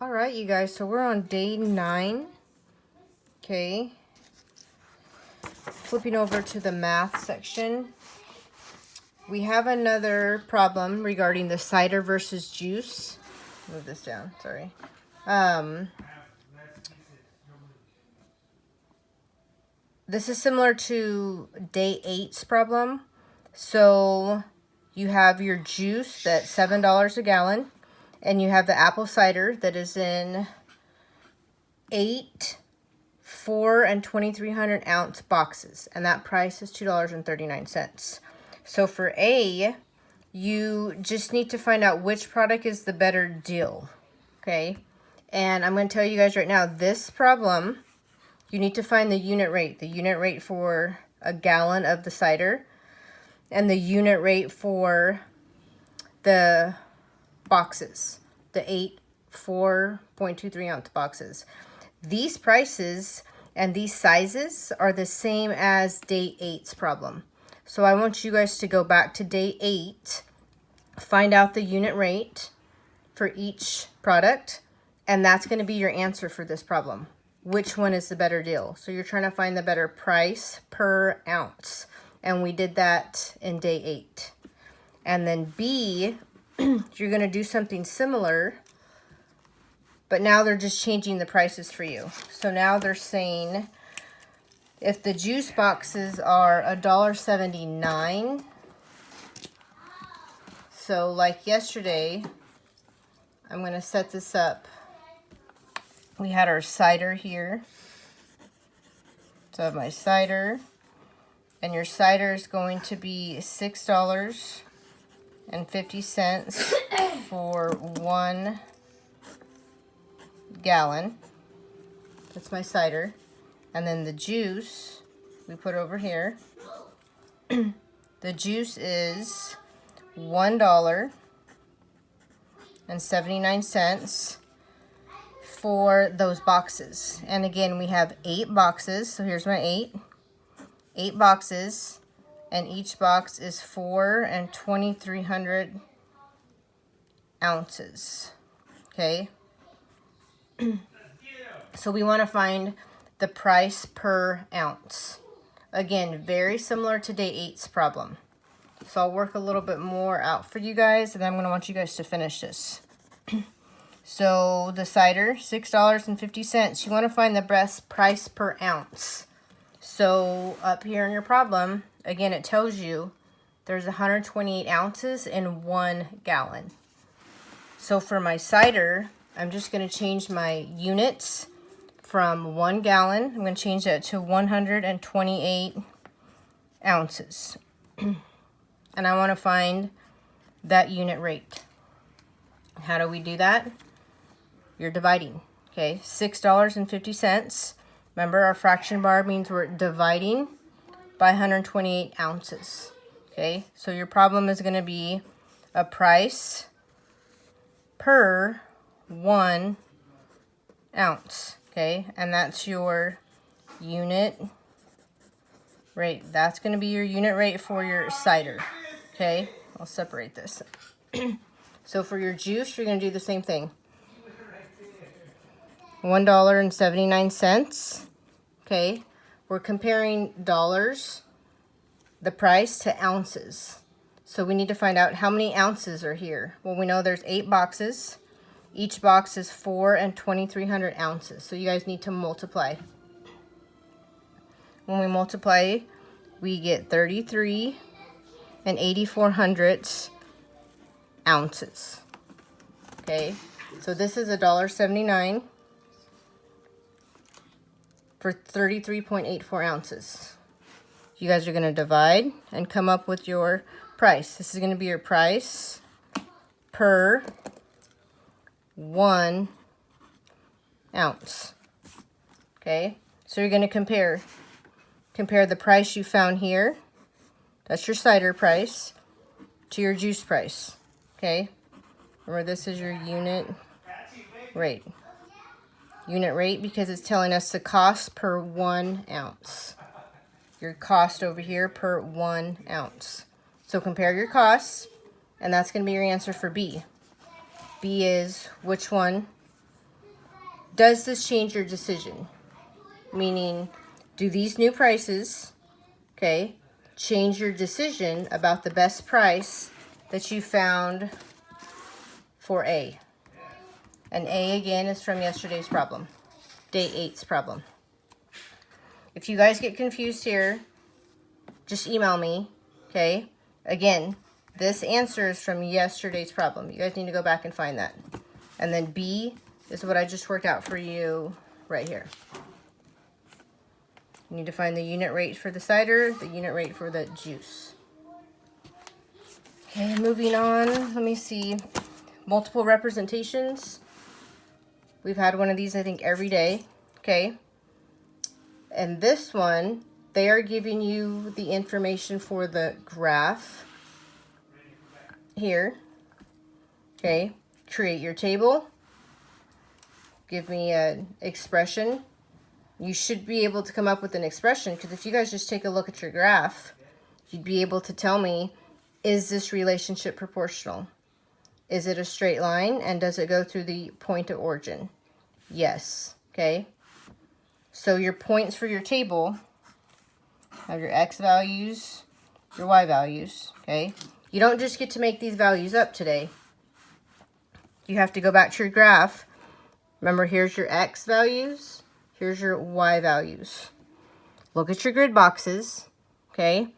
All right, you guys, so we're on day 9. Okay. Flipping over to the math section. We have another problem regarding the cider versus juice. Move this down, sorry. This is similar to day 8's problem. So you have your juice that's $7 a gallon, and you have the apple cider that is in 8, 4, and 2,300 ounce boxes, and that price is $2.39. So for A, you just need to find out which product is the better deal, okay? And I'm going to tell you guys right now, this problem, you need to find the unit rate for a gallon of the cider, and the unit rate for the boxes, the 8, 4.23 ounce boxes. These prices and these sizes are the same as day 8's problem. So I want you guys to go back to day 8, find out the unit rate for each product, and that's going to be your answer for this problem. Which one is the better deal? So you're trying to find the better price per ounce. And we did that in day 8. And then B, you're going to do something similar, but now they're just changing the prices for you. So now they're saying if the juice boxes are $1.79, so like yesterday, I'm going to set this up. We had our cider here. So I have my cider, and your cider is going to be $6.50 for 1 gallon. That's my cider. And then the juice we put over here. The juice is $1.79 for those boxes. And again, we have 8 boxes. So here's my 8 boxes, and each box is 4 and 2,300 ounces. Okay. So we want to find the price per ounce. Again, very similar to day 8's problem. So I'll work a little bit more out for you guys, and I'm going to want you guys to finish this. So the cider, $6.50. You want to find the best price per ounce. So up here in your problem, again, it tells you there's 128 ounces in 1 gallon. So for my cider, I'm just going to change my units from 1 gallon. I'm going to change that to 128 ounces. And I want to find that unit rate. How do we do that? You're dividing. Okay, $6.50. Remember, our fraction bar means we're dividing by 128 ounces. Okay, so your problem is going to be a price per 1 ounce. Okay, and that's your unit rate. That's going to be your unit rate for your cider. Okay, I'll separate this. So for your juice, you're going to do the same thing. $1.79. Okay, we're comparing dollars, the price, to ounces. So we need to find out how many ounces are here. Well, we know there's 8 boxes. Each box is 4 and 2,300 ounces. So you guys need to multiply. When we multiply, we get 33 and 84/100 ounces. Okay, so this is $1.79 for 33.84 ounces. You guys are going to divide and come up with your price. This is going to be your price per 1 ounce. Okay, so you're going to compare the price you found here, that's your cider price, to your juice price. Okay, remember, this is your unit rate. Unit rate because it's telling us the cost per 1 ounce. Your cost over here per 1 ounce. So compare your costs, and that's going to be your answer for B. B is which one does this change your decision? Meaning, do these new prices, okay, change your decision about the best price that you found for A? And A, again, is from yesterday's problem, day 8's problem. If you guys get confused here, just email me, okay? Again, this answer is from yesterday's problem. You guys need to go back and find that. And then B is what I just worked out for you right here. You need to find the unit rate for the cider, the unit rate for the juice. Okay, moving on. Let me see. Multiple representations. We've had one of these, I think, every day. Okay. And this one, they are giving you the information for the graph here. Okay. Create your table. Give me an expression. You should be able to come up with an expression, because if you guys just take a look at your graph, you'd be able to tell me, is this relationship proportional? Is it a straight line, and does it go through the point of origin? Yes. Okay. So your points for your table have your x values, your y values. Okay. You don't just get to make these values up today. You have to go back to your graph. Remember, here's your x values. Here's your y values. Look at your grid boxes. Okay.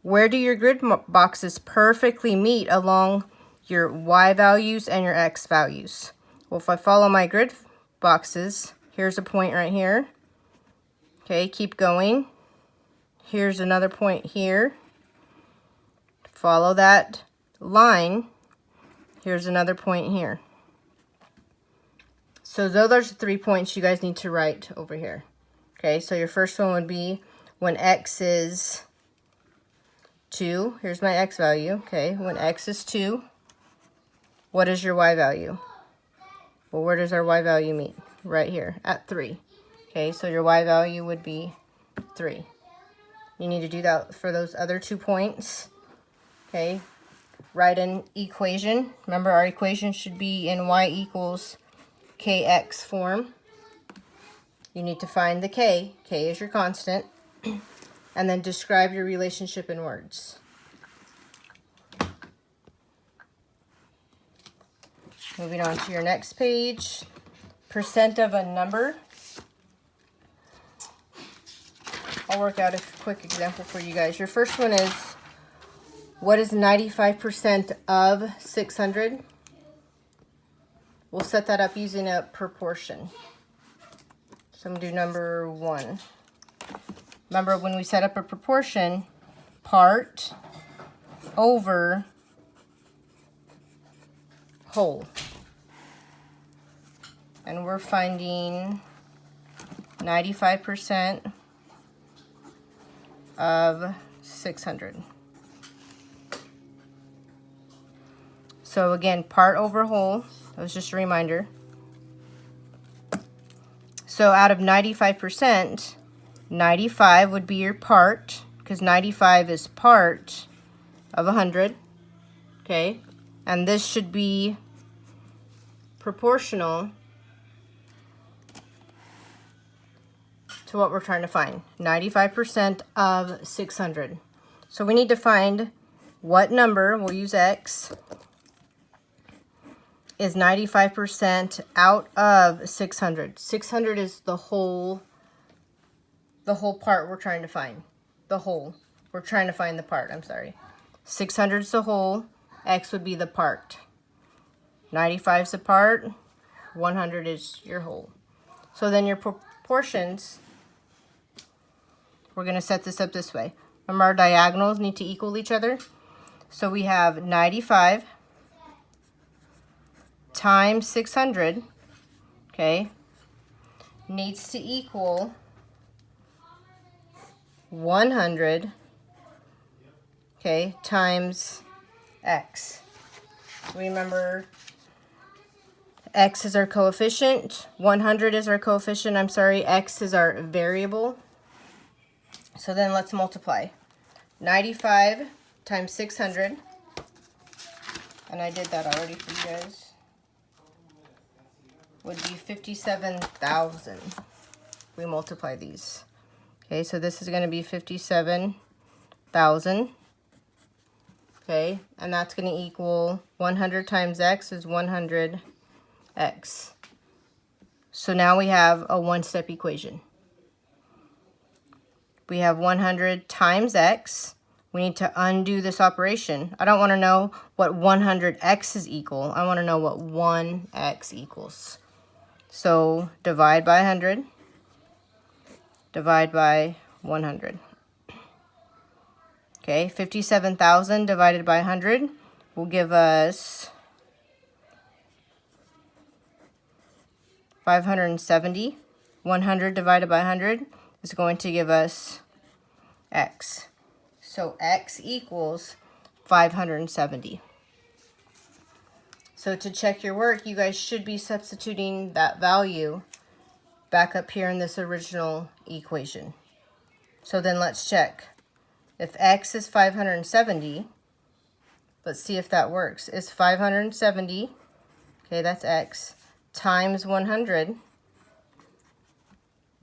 Where do your grid boxes perfectly meet along your y values and your x values? Well, if I follow my grid boxes, here's a point right here. Okay, keep going. Here's another point here. Follow that line. Here's another point here. So those are 3 points you guys need to write over here. Okay, so your first one would be when x is 2. Here's my x value. Okay, when x is 2, what is your y value? Well, where does our y value meet? Right here at 3. Okay, so your y value would be 3. You need to do that for those other 2 points. Okay, write an equation. Remember, our equation should be in y equals kx form. You need to find the k. K is your constant. And then describe your relationship in words. Moving on to your next page. Percent of a number. I'll work out a quick example for you guys. Your first one is, what is 95% of 600? We'll set that up using a proportion. So I'm going to do number 1. Remember, when we set up a proportion, part over whole. And we're finding 95% of 600. So again, part over whole. That was just a reminder. So out of 95%, 95 would be your part, because 95 is part of 100. Okay, and this should be proportional to what we're trying to find. 95% of 600. So we need to find what number, we'll use x, is 95% out of 600. 600 is the whole part we're trying to find. The whole. We're trying to find the part, I'm sorry. 600 is the whole, x would be the part. 95 is the part, 100 is your whole. So then your proportions, we're going to set this up this way. Remember, our diagonals need to equal each other. So we have 95 times 600, okay, needs to equal 100, okay, times x. Remember, x is our coefficient, 100 is our coefficient, I'm sorry, x is our variable. So then let's multiply. 95 times 600, and I did that already for you guys. would be 57,000. We multiply these. Okay, so this is going to be 57,000. Okay, and that's going to equal 100 times x is 100x. So now we have a one-step equation. We have 100 times x. We need to undo this operation. I don't want to know what 100x is equal. I want to know what 1x equals. So divide by 100. Divide by 100. Okay, 57,000 divided by 100 will give us 570. 100 divided by 100 is going to give us x. So x equals 570. So to check your work, you guys should be substituting that value back up here in this original equation. So then let's check. If x is 570, let's see if that works. Is 570, okay, that's x, times 100.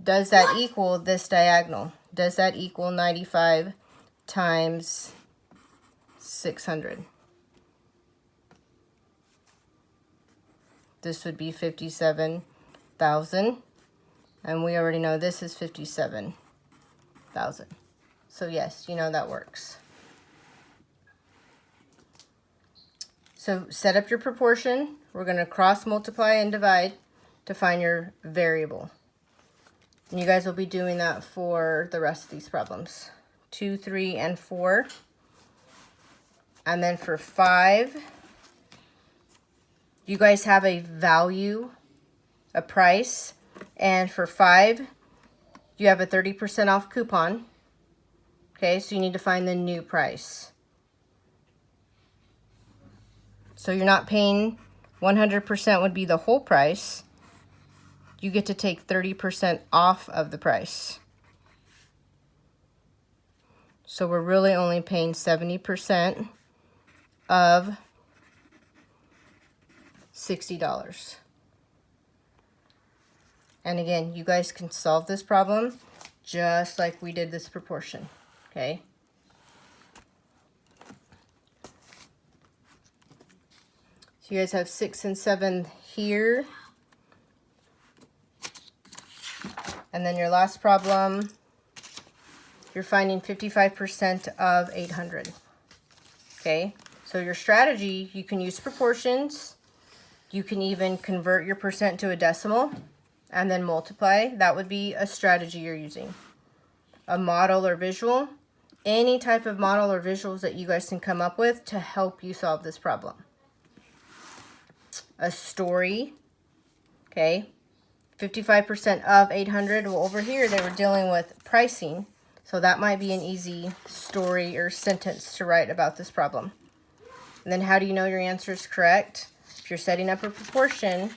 Does that equal this diagonal? Does that equal 95 times 600? This would be 57,000. And we already know this is 57,000. So yes, you know that works. So set up your proportion. We're going to cross multiply and divide to find your variable. And you guys will be doing that for the rest of these problems. 2, 3, and 4. And then for 5, you guys have a value, a price. And for 5, you have a 30% off coupon. Okay, so you need to find the new price. So you're not paying 100% would be the whole price. You get to take 30% off of the price. So we're really only paying 70% of $60. And again, you guys can solve this problem just like we did this proportion, okay? So you guys have 6 and 7 here. And then your last problem, you're finding 55% of 800, okay? So your strategy, you can use proportions. You can even convert your percent to a decimal and then multiply. That would be a strategy you're using. A model or visual, any type of model or visuals that you guys can come up with to help you solve this problem. A story, okay? 55% of 800. Well, over here they were dealing with pricing, so that might be an easy story or sentence to write about this problem. And then how do you know your answer is correct? If you're setting up a proportion,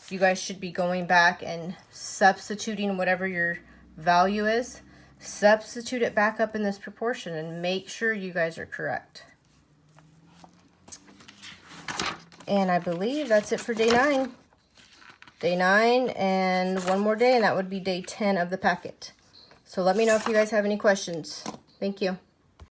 you guys should be going back and substituting whatever your value is. Substitute it back up in this proportion and make sure you guys are correct. And I believe that's it for day 9. Day 9 and one more day, and that would be day 10 of the packet. So let me know if you guys have any questions. Thank you.